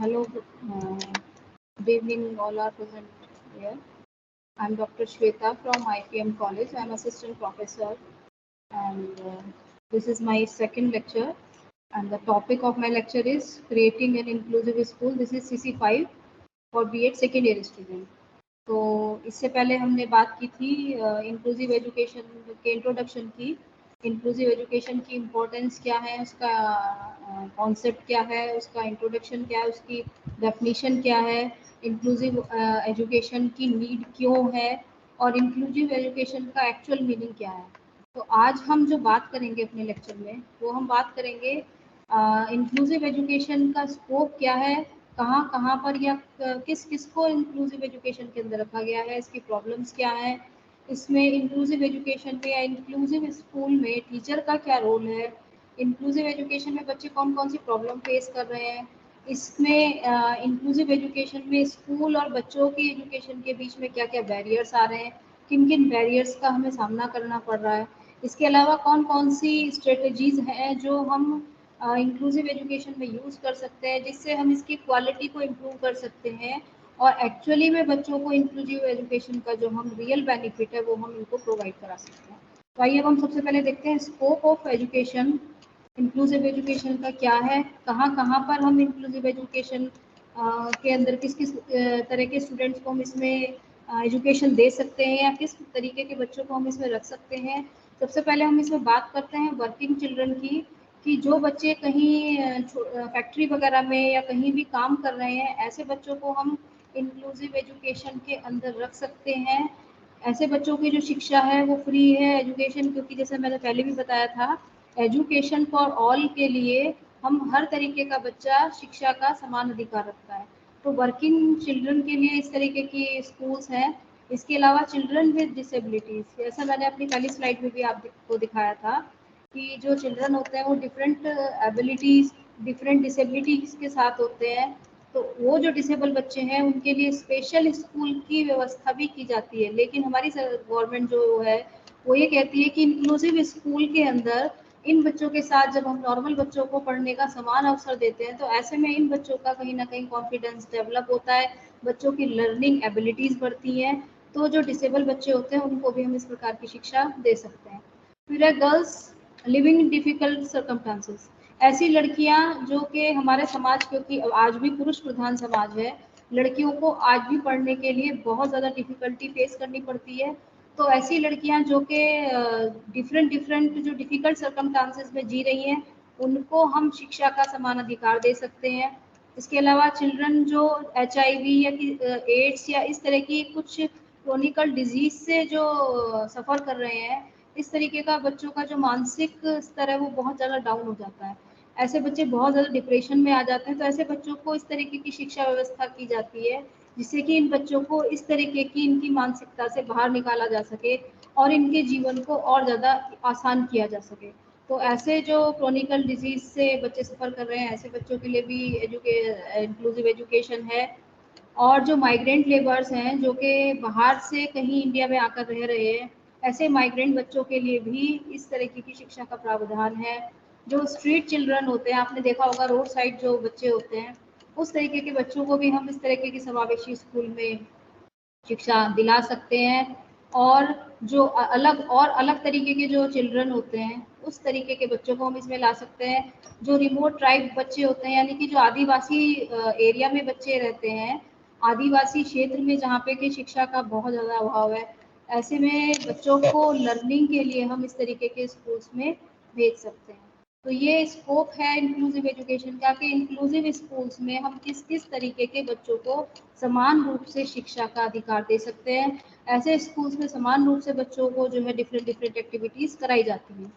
Hello, good evening, all are present here. I'm Dr. Shweta from IPM College. I'm assistant professor, and this is my second lecture. And the topic of my lecture is creating an inclusive school. This is CC5 for B.Ed second year student. तो इससे पहले हमने बात की थी inclusive education के introduction की। Inclusive education की इम्पोर्टेंस क्या है, उसका कॉन्सेप्ट क्या है, उसका इंट्रोडक्शन क्या है, उसकी डेफिनेशन क्या है, इंक्लूसिव एजुकेशन की नीड क्यों है और इंक्लूसिव एजुकेशन का एक्चुअल मीनिंग क्या है। तो आज हम जो बात करेंगे अपने लेक्चर में वो हम बात करेंगे इंक्लूसिव एजुकेशन का स्कोप क्या है, कहाँ कहाँ पर या किस किस को इंक्लूसिव एजुकेशन के अंदर रखा गया है, इसकी प्रॉब्लम्स क्या है, इसमें इंक्लूसिव एजुकेशन में या इंक्लूसिव स्कूल में टीचर का क्या रोल है, इंक्लूसिव एजुकेशन में बच्चे कौन कौन सी प्रॉब्लम फेस कर रहे हैं, इसमें इंक्लूसिव एजुकेशन में स्कूल और बच्चों की एजुकेशन के बीच में क्या क्या बैरियर्स आ रहे हैं, किन किन बैरियर्स का हमें सामना करना पड़ रहा है, इसके अलावा कौन कौन सी स्ट्रेटजीज हैं जो हम इंक्लूसिव एजुकेशन में यूज़ कर सकते हैं जिससे हम इसकी क्वालिटी को इम्प्रूव कर सकते हैं और एक्चुअली में बच्चों को इंक्लूसिव एजुकेशन का जो हम रियल बेनिफिट है वो हम इनको प्रोवाइड करा सकते हैं। तो आइए अब हम सबसे पहले देखते हैं scope of education. Inclusive education का क्या है, कहाँ कहाँ पर हम इंक्लूसिव एजुकेशन के अंदर किस किस तरह के स्टूडेंट्स को हम इसमें एजुकेशन दे सकते हैं या किस तरीके के बच्चों को हम इसमें रख सकते हैं। सबसे पहले हम इसमें बात करते हैं वर्किंग चिल्ड्रन की, कि जो बच्चे कहीं फैक्ट्री वगैरह में या कहीं भी काम कर रहे हैं, ऐसे बच्चों को हम इंक्लूसिव एजुकेशन के अंदर रख सकते हैं। ऐसे बच्चों की जो शिक्षा है वो फ्री है एजुकेशन, क्योंकि जैसे मैंने पहले भी बताया था एजुकेशन फॉर ऑल के लिए हम हर तरीके का बच्चा शिक्षा का समान अधिकार रखता है। तो वर्किंग चिल्ड्रन के लिए इस तरीके की स्कूल्स हैं। इसके अलावा चिल्ड्रन विद डिसेबिलिटीज़, जैसा मैंने अपनी पहली स्लाइड में भी आपको दिखाया था कि जो चिल्ड्रन होते हैं वो डिफरेंट एबिलिटीज़, डिफरेंट डिसेबिलिटीज़ के साथ होते हैं। तो वो जो डिसेबल बच्चे हैं उनके लिए स्पेशल स्कूल की व्यवस्था भी की जाती है, लेकिन हमारी गवर्नमेंट जो है वो ये कहती है कि इंक्लूसिव स्कूल के अंदर इन बच्चों के साथ जब हम नॉर्मल बच्चों को पढ़ने का समान अवसर देते हैं तो ऐसे में इन बच्चों का कहीं ना कहीं कॉन्फिडेंस डेवलप होता है, बच्चों की लर्निंग एबिलिटीज़ बढ़ती हैं। तो जो डिसेबल बच्चे होते हैं उनको भी हम इस प्रकार की शिक्षा दे सकते हैं। फिर है girls living in difficult circumstances, ऐसी लड़कियां जो कि हमारे समाज, क्योंकि आज भी पुरुष प्रधान समाज है, लड़कियों को आज भी पढ़ने के लिए बहुत ज़्यादा डिफिकल्टी फेस करनी पड़ती है। तो ऐसी लड़कियां जो कि डिफरेंट जो डिफिकल्ट सर्कमस्टांसेस में जी रही हैं उनको हम शिक्षा का समान अधिकार दे सकते हैं। इसके अलावा चिल्ड्रन जो HIV या एड्स या इस तरह की कुछ क्रोनिकल डिजीज से जो सफ़र कर रहे हैं, इस तरीके का बच्चों का जो मानसिक स्तर है वो बहुत ज़्यादा डाउन हो जाता है, ऐसे बच्चे बहुत ज़्यादा डिप्रेशन में आ जाते हैं। तो ऐसे बच्चों को इस तरीके की शिक्षा व्यवस्था की जाती है जिससे कि इन बच्चों को इस तरीके की इनकी मानसिकता से बाहर निकाला जा सके और इनके जीवन को और ज़्यादा आसान किया जा सके। तो ऐसे जो क्रोनिकल डिजीज से बच्चे सफ़र कर रहे हैं ऐसे बच्चों के लिए भी इंक्लूसिव एजुकेशन है। और जो माइग्रेंट लेबर्स हैं जो कि बाहर से कहीं इंडिया में आकर रह रहे हैं, ऐसे माइग्रेंट बच्चों के लिए भी इस तरीके की शिक्षा का प्रावधान है। जो स्ट्रीट चिल्ड्रन होते हैं, आपने देखा होगा रोड साइड जो बच्चे होते हैं, उस तरीके के बच्चों को भी हम इस तरीके की समावेशी स्कूल में शिक्षा दिला सकते हैं। और जो अलग तरीके के जो चिल्ड्रन होते हैं उस तरीके के बच्चों को हम इसमें ला सकते हैं। जो रिमोट ट्राइब बच्चे होते हैं, यानी कि जो आदिवासी एरिया में बच्चे रहते हैं, आदिवासी क्षेत्र में जहाँ पे कि शिक्षा का बहुत ज़्यादा अभाव है, ऐसे में बच्चों को लर्निंग के लिए हम इस तरीके के स्कूल्स में भेज सकते हैं। तो ये स्कोप है इंक्लूसिव एजुकेशन का कि इंक्लूसिव स्कूल्स में हम किस किस तरीके के बच्चों को समान रूप से शिक्षा का अधिकार दे सकते हैं। ऐसे स्कूल्स में समान रूप से बच्चों को जो है डिफरेंट एक्टिविटीज़ कराई जाती हैं।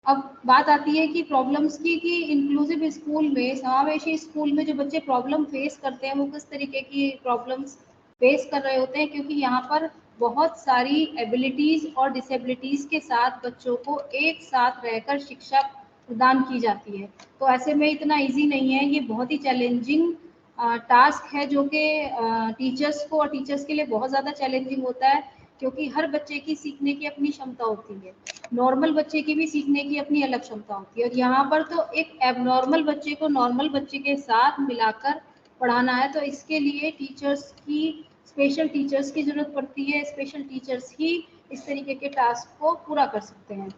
अब बात आती है कि प्रॉब्लम्स की, कि इंक्लूसिव स्कूल में, समावेशी स्कूल में जो बच्चे प्रॉब्लम फेस करते हैं वो किस तरीके की प्रॉब्लम्स फेस कर रहे होते हैं, क्योंकि यहाँ पर बहुत सारी एबिलिटीज़ और डिसेबिलिटीज़ के साथ बच्चों को एक साथ रहकर शिक्षा प्रदान की जाती है। तो ऐसे में इतना ईजी नहीं है, ये बहुत ही चैलेंजिंग टास्क है जो कि टीचर्स को और टीचर्स के लिए बहुत ज़्यादा चैलेंजिंग होता है, क्योंकि हर बच्चे की सीखने की अपनी क्षमता होती है। नॉर्मल बच्चे की भी सीखने की अपनी अलग क्षमता होती है, और यहाँ पर तो एक एबनॉर्मल बच्चे को नॉर्मल बच्चे के साथ मिलाकर पढ़ाना है, तो इसके लिए टीचर्स की, स्पेशल टीचर्स की जरूरत पड़ती है। स्पेशल टीचर्स ही इस तरीके के टास्क को पूरा कर सकते हैं।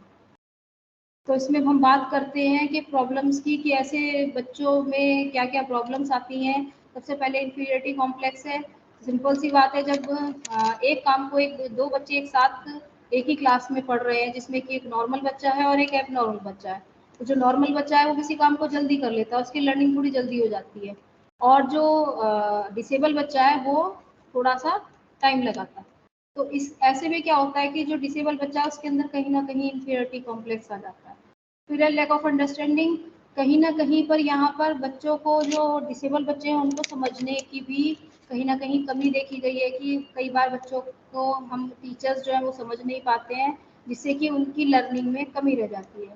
तो इसमें हम बात करते हैं कि प्रॉब्लम्स की, कि ऐसे बच्चों में क्या क्या प्रॉब्लम्स आती हैं। सबसे पहले इन्फीरियरिटी कॉम्प्लेक्स है। सिंपल सी बात है, जब एक काम को दो बच्चे एक साथ एक ही क्लास में पढ़ रहे हैं, जिसमें कि एक नॉर्मल बच्चा है और एक एबनॉर्मल बच्चा है, तो जो नॉर्मल बच्चा है वो किसी काम को जल्दी कर लेता है, उसकी लर्निंग थोड़ी जल्दी हो जाती है, और जो डिसेबल बच्चा है वो थोड़ा सा टाइम लगाता है। तो इस ऐसे में क्या होता है कि जो डिसेबल बच्चा है उसके अंदर कहीं ना कहीं इन्फीरियरिटी कॉम्प्लेक्स आ जाता है। फिर लैक ऑफ अंडरस्टैंडिंग, कहीं ना कहीं पर यहाँ पर बच्चों को, जो डिसेबल बच्चे हैं उनको समझने की भी कहीं ना कहीं कमी देखी गई है, कि कई बार बच्चों को हम टीचर्स जो है वो समझ नहीं पाते हैं, जिससे कि उनकी लर्निंग में कमी रह जाती है।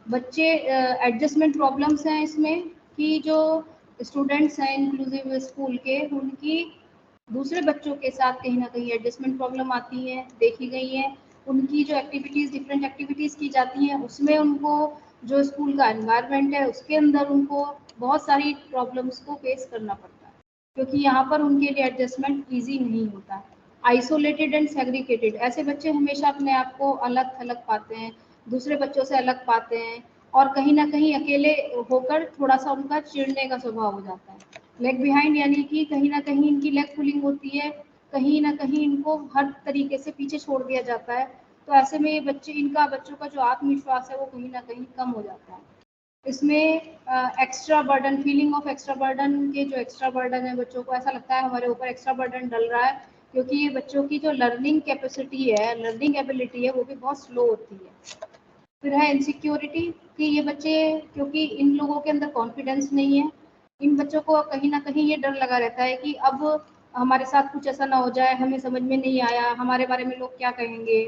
बच्चे एडजस्टमेंट प्रॉब्लम्स हैं इसमें, कि जो स्टूडेंट्स हैं इंक्लूसिव स्कूल के, उनकी दूसरे बच्चों के साथ कहीं ना कहीं एडजस्टमेंट प्रॉब्लम आती है, देखी गई है। उनकी जो एक्टिविटीज़, डिफरेंट एक्टिविटीज़ की जाती हैं, उसमें उनको, जो स्कूल का एनवायरनमेंट है उसके अंदर उनको बहुत सारी प्रॉब्लम्स को फेस करना पड़ता है, क्योंकि यहाँ पर उनके लिए एडजस्टमेंट ईजी नहीं होता। आइसोलेटेड एंड सेग्रीगेटेड, ऐसे बच्चे हमेशा अपने आप को अलग थलग पाते हैं, दूसरे बच्चों से अलग पाते हैं, और कहीं ना कहीं अकेले होकर थोड़ा सा उनका चिढ़ने का स्वभाव हो जाता है। लेग बिहाइंड, यानी कि कहीं ना कहीं इनकी लेग पुलिंग होती है, कहीं ना कहीं इनको हर तरीके से पीछे छोड़ दिया जाता है। तो ऐसे में ये बच्चे, इनका बच्चों का जो आत्मविश्वास है वो कहीं ना कहीं कम हो जाता है। इसमें extra burden, feeling of extra burden, के जो एक्स्ट्रा बर्डन है, बच्चों को ऐसा लगता है हमारे ऊपर एक्स्ट्रा बर्डन डल रहा है, क्योंकि ये बच्चों की जो लर्निंग कैपेसिटी है, लर्निंग एबिलिटी है, वो भी बहुत स्लो होती है। फिर है इनसिक्योरिटी, कि ये बच्चे, क्योंकि इन लोगों के अंदर कॉन्फिडेंस नहीं है, इन बच्चों को कहीं ना कहीं ये डर लगा रहता है कि अब हमारे साथ कुछ ऐसा ना हो जाए, हमें समझ में नहीं आया, हमारे बारे में लोग क्या कहेंगे।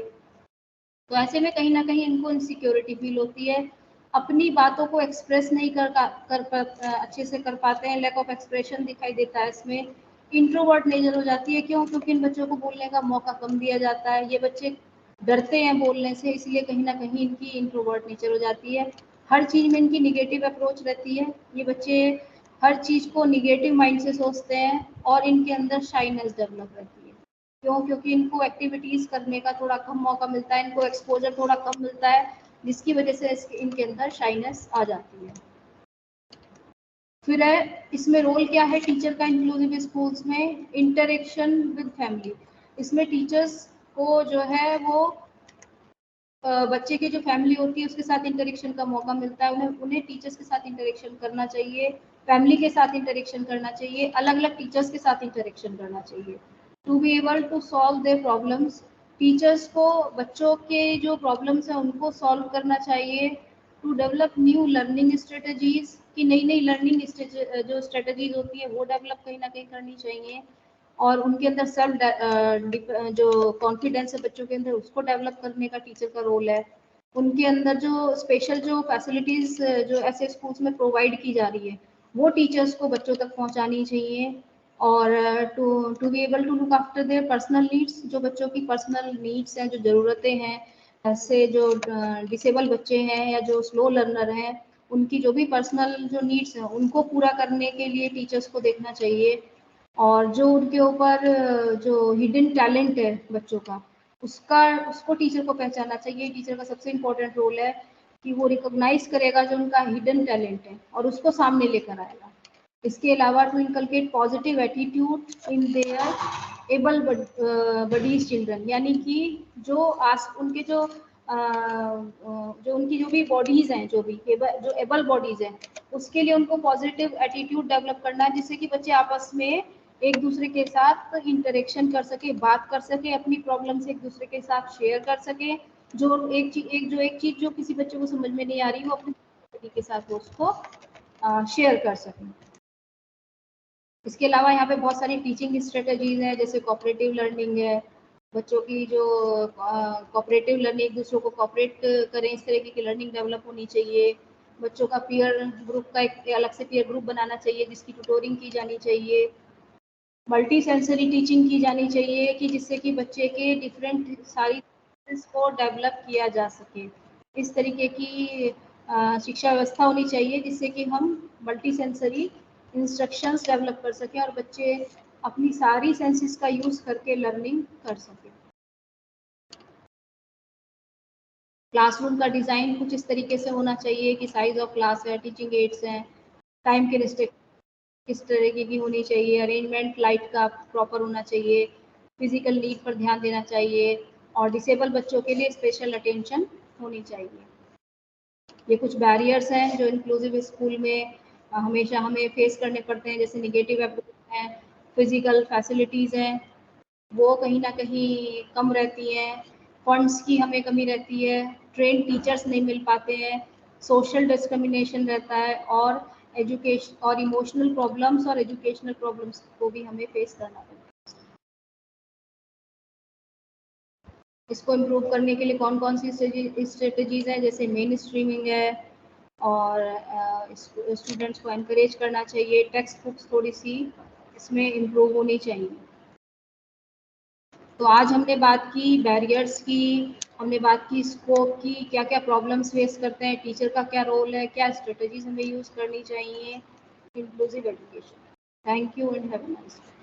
तो ऐसे में कहीं ना कहीं इनको इनसिक्योरिटी फील होती है, अपनी बातों को एक्सप्रेस नहीं अच्छे से कर पाते हैं, लैक ऑफ एक्सप्रेशन दिखाई देता है इसमें। इंट्रोवर्ट नेचर हो जाती है, क्यों? क्योंकि इन बच्चों को बोलने का मौका कम दिया जाता है, ये बच्चे डरते हैं बोलने से, इसलिए कहीं ना कहीं इनकी इंट्रोवर्ट नेचर हो जाती है। हर चीज़ में इनकी निगेटिव अप्रोच रहती है, ये बच्चे हर चीज़ को निगेटिव माइंड से सोचते हैं, और इनके अंदर शाइनेस डेवलप रहती है। क्यों? क्योंकि इनको एक्टिविटीज़ करने का थोड़ा कम मौका मिलता है, इनको एक्सपोजर थोड़ा कम मिलता है, जिसकी वजह से इनके अंदर शाइनेस आ जाती है। फिर है इसमें रोल क्या है टीचर का इंक्लूसिव स्कूल्स में, इंटरेक्शन विद फैमिली। इसमें टीचर्स को जो है वो बच्चे की जो फैमिली होती है उसके साथ इंटरेक्शन का मौका मिलता है, उन्हें टीचर्स के साथ इंटरेक्शन करना चाहिए, फैमिली के साथ इंटरेक्शन करना चाहिए, अलग अलग टीचर्स के साथ इंटरेक्शन करना चाहिए, to be able to solve their problems. Teachers को बच्चों के जो प्रॉब्लम्स हैं उनको सॉल्व करना चाहिए, to develop new learning strategies, की नई नई लर्निंग जो स्ट्रेटजीज होती है वो डेवलप कहीं ना कहीं करनी चाहिए, और उनके अंदर सेल्फ जो कॉन्फिडेंस है बच्चों के अंदर उसको डेवलप करने का टीचर का रोल है। उनके अंदर जो स्पेशल जो फैसिलिटीज जो ऐसे स्कूल्स में प्रोवाइड की जा रही है वो टीचर्स को बच्चों तक पहुंचानी चाहिए, और to be able to look after their personal needs, जो बच्चों की पर्सनल नीड्स हैं, जो ज़रूरतें हैं, ऐसे जो डिसेबल बच्चे हैं या जो स्लो लर्नर हैं, उनकी जो भी पर्सनल जो नीड्स हैं उनको पूरा करने के लिए टीचर्स को देखना चाहिए। और जो उनके ऊपर जो हिडन टैलेंट है बच्चों का, उसको टीचर को पहचानना चाहिए। टीचर का सबसे इम्पोर्टेंट रोल है कि वो रिकॉग्नाइज करेगा जो उनका हिडन टैलेंट है और उसको सामने लेकर आएगा। इसके अलावा to inculcate positive attitude in their able bodies children, यानी कि जो उनके जो उनकी जो भी बॉडीज हैं, जो एबल बॉडीज हैं, उसके लिए उनको पॉजिटिव एटीट्यूड डेवलप करना है, जिससे कि बच्चे आपस में एक दूसरे के साथ इंटरेक्शन कर सके, बात कर सके, अपनी प्रॉब्लम्स एक दूसरे के साथ शेयर कर सके। जो एक चीज जो किसी बच्चे को समझ में नहीं आ रही वो अपने के साथ वो उसको शेयर कर सकें। इसके अलावा यहाँ पे बहुत सारी टीचिंग स्ट्रेटजीज हैं, जैसे कोऑपरेटिव लर्निंग है, बच्चों की जो कोऑपरेटिव लर्निंग, एक दूसरों को कोऑपरेट करें, इस तरीके की लर्निंग डेवलप होनी चाहिए। बच्चों का पीयर ग्रुप का एक अलग से पीयर ग्रुप बनाना चाहिए, जिसकी ट्यूटोरिंग की जानी चाहिए। मल्टी सेंसरी टीचिंग की जानी चाहिए, कि जिससे कि बच्चे के डिफरेंट सारी स्किल्स को डेवलप किया जा सके। इस तरीके की शिक्षा व्यवस्था होनी चाहिए जिससे कि हम मल्टी सेंसरी इंस्ट्रक्शंस डेवलप कर सकें और बच्चे अपनी सारी सेंसेस का यूज़ करके लर्निंग कर सकें। क्लासरूम का डिज़ाइन कुछ इस तरीके से होना चाहिए कि साइज ऑफ क्लास है, टीचिंग एड्स हैं, टाइम की रिस्ट्रिक्ट किस तरीके की होनी चाहिए, अरेंजमेंट लाइट का प्रॉपर होना चाहिए, फिजिकल नीड पर ध्यान देना चाहिए और डिसेबल बच्चों के लिए स्पेशल अटेंशन होनी चाहिए। ये कुछ बैरियर्स हैं जो इंक्लूसिव स्कूल में हमेशा हमें फेस करने पड़ते हैं, जैसे निगेटिव अप्रोच हैं, फिजिकल फैसिलिटीज़ हैं, वो कहीं ना कहीं कम रहती हैं, फंड्स की हमें कमी रहती है, ट्रेन टीचर्स नहीं मिल पाते हैं, सोशल डिस्क्रिमिनेशन रहता है और एजुकेशन और इमोशनल प्रॉब्लम्स और एजुकेशनल प्रॉब्लम्स को भी हमें फेस करना पड़ता है। इसको इम्प्रूव करने के लिए कौन कौन सी स्ट्रेटजीज हैं, जैसे मेन स्ट्रीमिंग है और स्टूडेंट्स को एनकरेज करना चाहिए, टेक्स्ट बुक्स थोड़ी सी इसमें इम्प्रूव होनी चाहिए। तो आज हमने बात की बैरियर्स की, हमने बात की स्कोप की, क्या क्या प्रॉब्लम्स फेस करते हैं, टीचर का क्या रोल है, क्या स्ट्रेटजीज हमें यूज़ करनी चाहिए, inclusive education. Thank you and have a nice day.